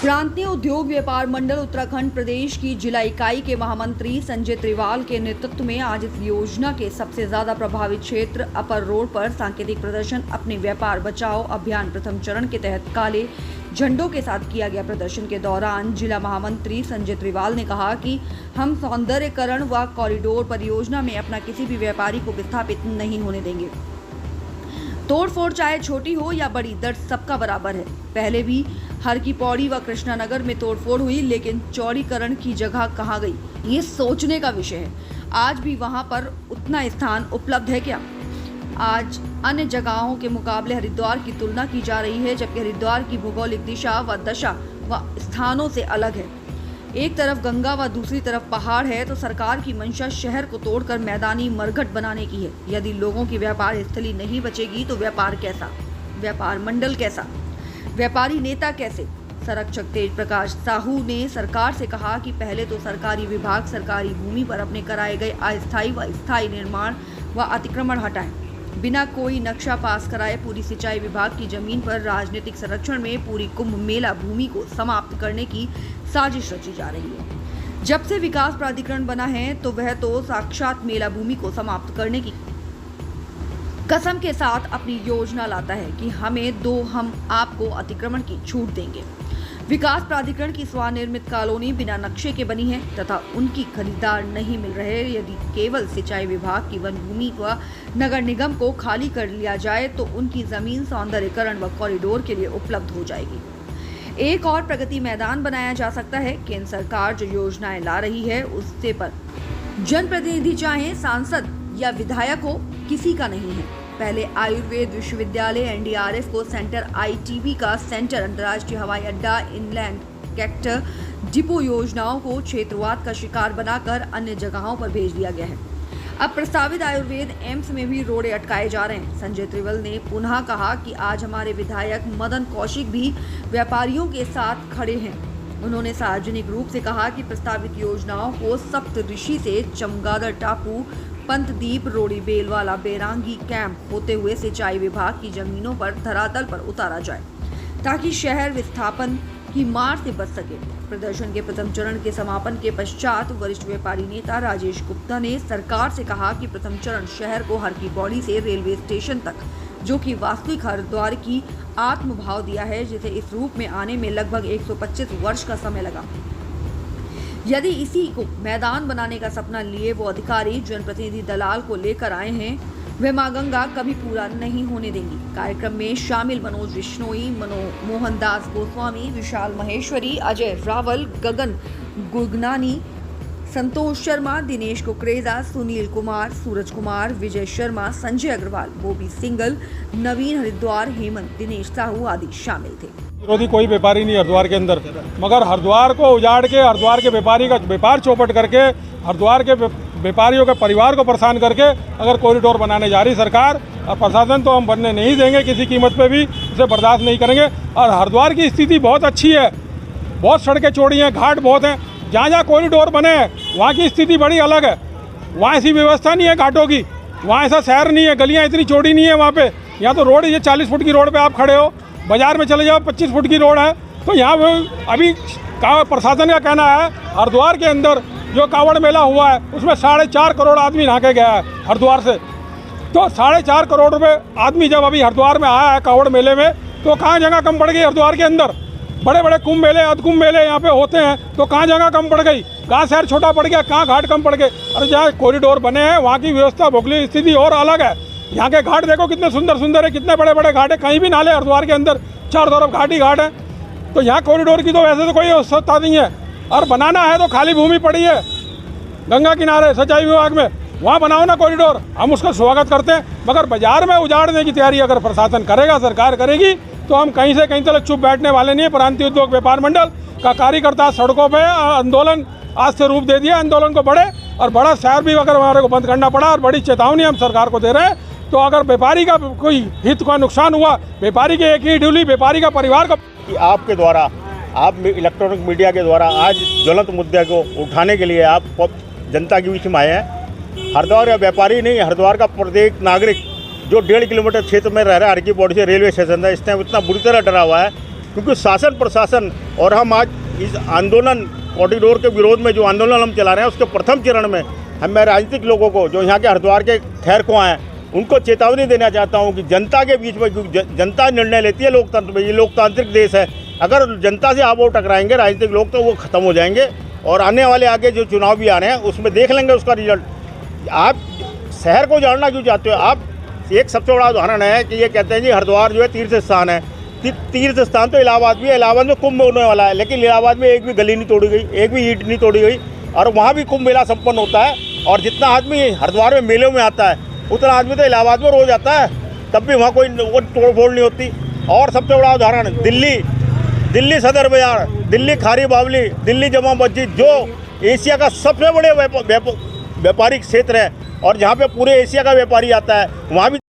प्रांतीय उद्योग व्यापार मंडल उत्तराखंड प्रदेश की जिला इकाई के महामंत्री संजय त्रिवाल के नेतृत्व में आज इस योजना के सबसे ज्यादा प्रभावित क्षेत्र अपर रोड पर सांकेतिक प्रदर्शन अपने व्यापार बचाओ अभियान प्रथम चरण के तहत काले झंडों के साथ किया गया। प्रदर्शन के दौरान जिला महामंत्री संजय त्रिवाल ने कहा कि हम सौंदर्यकरण व कॉरिडोर परियोजना में अपना किसी भी व्यापारी को विस्थापित नहीं होने देंगे। तोड़फोड़ चाहे छोटी हो या बड़ी, दर्द सबका बराबर है। पहले भी हर की पौड़ी व कृष्णानगर में तोड़फोड़ हुई, लेकिन चौड़ीकरण की जगह कहाँ गई, ये सोचने का विषय है। आज भी वहां पर उतना स्थान उपलब्ध है क्या? आज अन्य जगहों के मुकाबले हरिद्वार की तुलना की जा रही है, जबकि हरिद्वार की भौगोलिक दिशा व दशा व स्थानों से अलग है। एक तरफ गंगा व दूसरी तरफ पहाड़ है, तो सरकार की मंशा शहर को तोड़कर मैदानी मरघट बनाने की है। यदि लोगों की व्यापार स्थली नहीं बचेगी तो व्यापार कैसा, व्यापार मंडल कैसा, व्यापारी नेता कैसे? संरक्षक तेज प्रकाश साहू ने सरकार से कहा कि पहले तो सरकारी विभाग सरकारी भूमि पर अपने कराए गए अस्थायी व स्थायी निर्माण व अतिक्रमण हटाएं। बिना कोई नक्शा पास कराए पूरी सिंचाई विभाग की जमीन पर राजनीतिक संरक्षण में पूरी कुंभ मेला भूमि को समाप्त करने की साजिश रची जा रही है। जब से विकास प्राधिकरण बना है तो वह तो साक्षात मेला भूमि को समाप्त करने की कसम के साथ अपनी योजना लाता है कि हम आपको अतिक्रमण की छूट देंगे। विकास प्राधिकरण की स्वनिर्मित कॉलोनी बिना नक्शे के बनी है तथा उनकी खरीदार नहीं मिल रहे। यदि केवल सिंचाई विभाग की वन भूमि व नगर निगम को खाली कर लिया जाए तो उनकी जमीन सौंदर्यीकरण व कॉरिडोर के लिए उपलब्ध हो जाएगी। एक और प्रगति मैदान बनाया जा सकता है। केंद्र सरकार जो योजनाएं ला रही है उससे पर जनप्रतिनिधि चाहे सांसद या विधायक हो, किसी का नहीं है। पहले आयुर्वेद विश्वविद्यालय, एनडीआरएफ को सेंटर, आईटीबी का सेंटर, अंतर्राष्ट्रीय हवाई अड्डा, इनलैंड कैक्टर डिपो योजनाओं को क्षेत्रवाद का शिकार बनाकर अन्य जगहों पर भेज दिया गया है। अब प्रस्तावित आयुर्वेद एम्स में भी रोड़े अटकाए जा रहे हैं। संजय त्रिवाल ने पुनः कहा कि आज हमारे विधायक मदन कौशिक भी व्यापारियों के साथ खड़े हैं। उन्होंने सार्वजनिक रूप से कहा कि प्रस्तावित योजनाओं को सप्तऋषि से चमगादड़ टापू, पंतदीप, रोड़ी बेलवाला, बेरांगी कैंप होते हुए सिंचाई विभाग की जमीनों पर धरातल पर उतारा जाए ताकि शहर विस्थापन की मार से बच सके। प्रदर्शन के प्रथम चरण के समापन के पश्चात वरिष्ठ व्यापारी नेता राजेश गुप्ता ने सरकार से कहा कि प्रथम चरण शहर को हर की पौड़ी से रेलवे स्टेशन तक, जो कि वास्तविक हरिद्वार की आत्मभाव दिया है, जिसे इस रूप में आने में लगभग 125 वर्ष का समय लगा। यदि इसी को मैदान बनाने का सपना लिए वो अधिकारी जनप्रतिनिधि दलाल को लेकर आए हैं, वे मां गंगा कभी पूरा नहीं होने देंगी। कार्यक्रम में शामिल मनोज विश्नोई, मोहनदास गोस्वामी, विशाल महेश्वरी, अजय रावल, गगन गुगनानी, संतोष शर्मा, दिनेश कुकरेजा, सुनील कुमार, सूरज कुमार, विजय शर्मा, संजय अग्रवाल, बोबी सिंगल, नवीन हरिद्वार, हेमंत, दिनेश साहू आदि शामिल थे। विरोधी कोई व्यापारी नहीं हरिद्वार के अंदर, मगर हरिद्वार को उजाड़ के हरिद्वार के व्यापारी का व्यापार चौपट करके हरिद्वार के व्यापारियों के परिवार को परेशान करके अगर कॉरिडोर बनाने जा रही सरकार और प्रशासन, तो हम बनने नहीं देंगे किसी कीमत पे भी, इसे बर्दाश्त नहीं करेंगे। और हरिद्वार की स्थिति बहुत अच्छी है, बहुत सड़कें चौड़ी हैं, घाट बहुत हैं। जहाँ जहाँ कॉरिडोर बने वहाँ की स्थिति बड़ी अलग है। वहाँ ऐसी व्यवस्था नहीं है घाटों की, वहाँ ऐसा शहर नहीं है, गलियाँ इतनी चौड़ी नहीं है वहाँ पे। यहाँ तो रोड, ये 40 फुट की रोड पे आप खड़े हो, बाजार में चले जाओ 25 फुट की रोड है। तो यहाँ अभी प्रशासन का कहना है हरिद्वार के अंदर जो कांवड़ मेला हुआ है उसमें 4.5 करोड़ आदमी नहा के गया है हरिद्वार से। तो 4.5 करोड़ रुपये आदमी जब अभी हरिद्वार में आया है कांवड़ मेले में, तो कहाँ जगह कम पड़ गई हरिद्वार के अंदर? बड़े बड़े कुंभ मेले, अधकुंभ मेले यहाँ पे होते हैं, तो कहाँ जगह कम पड़ गई? कहाँ शहर छोटा पड़ गया, कहाँ घाट कम पड़ गए? और जहाँ कॉरिडोर बने हैं वहाँ की व्यवस्था, भौगोलिक स्थिति और अलग है। यहाँ के घाट देखो कितने सुंदर सुंदर है, कितने बड़े बड़े घाट है, कहीं भी नाले हरिद्वार के अंदर चारों तरफ घाट ही घाट है। तो यहाँ कॉरिडोर की तो वैसे तो कोई आवश्यकता नहीं है, और बनाना है तो खाली भूमि पड़ी है गंगा किनारे सिंचाई विभाग में, वहाँ बनाओ ना कॉरिडोर, हम उसका स्वागत करते हैं। मगर बाजार में उजाड़ने की तैयारी अगर प्रशासन करेगा, सरकार करेगी, तो हम कहीं से कहीं तक चुप बैठने वाले नहीं है। प्रांतीय उद्योग व्यापार मंडल का कार्यकर्ता सड़कों पे आंदोलन आज से रूप दे दिया, आंदोलन को बढ़े और बड़ा शहर भी अगर हमारे को बंद करना पड़ा, और बड़ी चेतावनी हम सरकार को दे रहे हैं। तो अगर व्यापारी का कोई हित का नुकसान हुआ, व्यापारी के एक ही ढूली, व्यापारी का परिवार का, कि आपके द्वारा, आप इलेक्ट्रॉनिक मीडिया के द्वारा आज ज्वलंत मुद्दे को उठाने के लिए आप जनता के बीच में आए हैं। हरिद्वार या व्यापारी नहीं, हरिद्वार का प्रत्येक नागरिक जो 1.5 किलोमीटर क्षेत्र में रह रहा है, हर की पौड़ी से रेलवे स्टेशन है, इस टाइम इतना बुरी तरह डरा हुआ है क्योंकि शासन प्रशासन और हम आज इस आंदोलन कॉरिडोर के विरोध में जो आंदोलन हम चला रहे हैं उसके प्रथम चरण में मैं राजनीतिक लोगों को जो यहाँ के हरिद्वार के खैर को हैं उनको चेतावनी देना चाहता हूँ कि जनता के बीच में, क्योंकि जनता निर्णय लेती है लोकतंत्र में, ये लोकतांत्रिक देश है। अगर जनता से आप वो टकराएंगे राजनीतिक लोग तो वो खत्म हो जाएंगे और आने वाले आगे जो चुनाव भी आ रहे हैं उसमें देख लेंगे उसका रिजल्ट। आप शहर को जानना क्यों चाहते हो? आप एक सबसे बड़ा उदाहरण है कि ये कहते हैं जी हरिद्वार जो है तीर्थ स्थान है। तीर्थ स्थान तो इलाहाबाद भी है, इलाहाबाद में कुंभ होने वाला है, लेकिन इलाहाबाद में एक भी गली नहीं तोड़ी गई, एक भी ईंट नहीं तोड़ी गई और वहाँ भी कुंभ मेला संपन्न होता है। और जितना आदमी हरिद्वार में मेलों में आता है उतना आदमी तो इलाहाबाद में रोज आता है, तब भी वहाँ कोई तोड़ फोड़ नहीं होती। और सबसे बड़ा उदाहरण दिल्ली सदर बाजार, दिल्ली खारी बावली, दिल्ली जमा मस्जिद जो एशिया का सबसे बड़े व्यापारिक क्षेत्र है और जहाँ पे पूरे एशिया का व्यापारी आता है वहाँ भी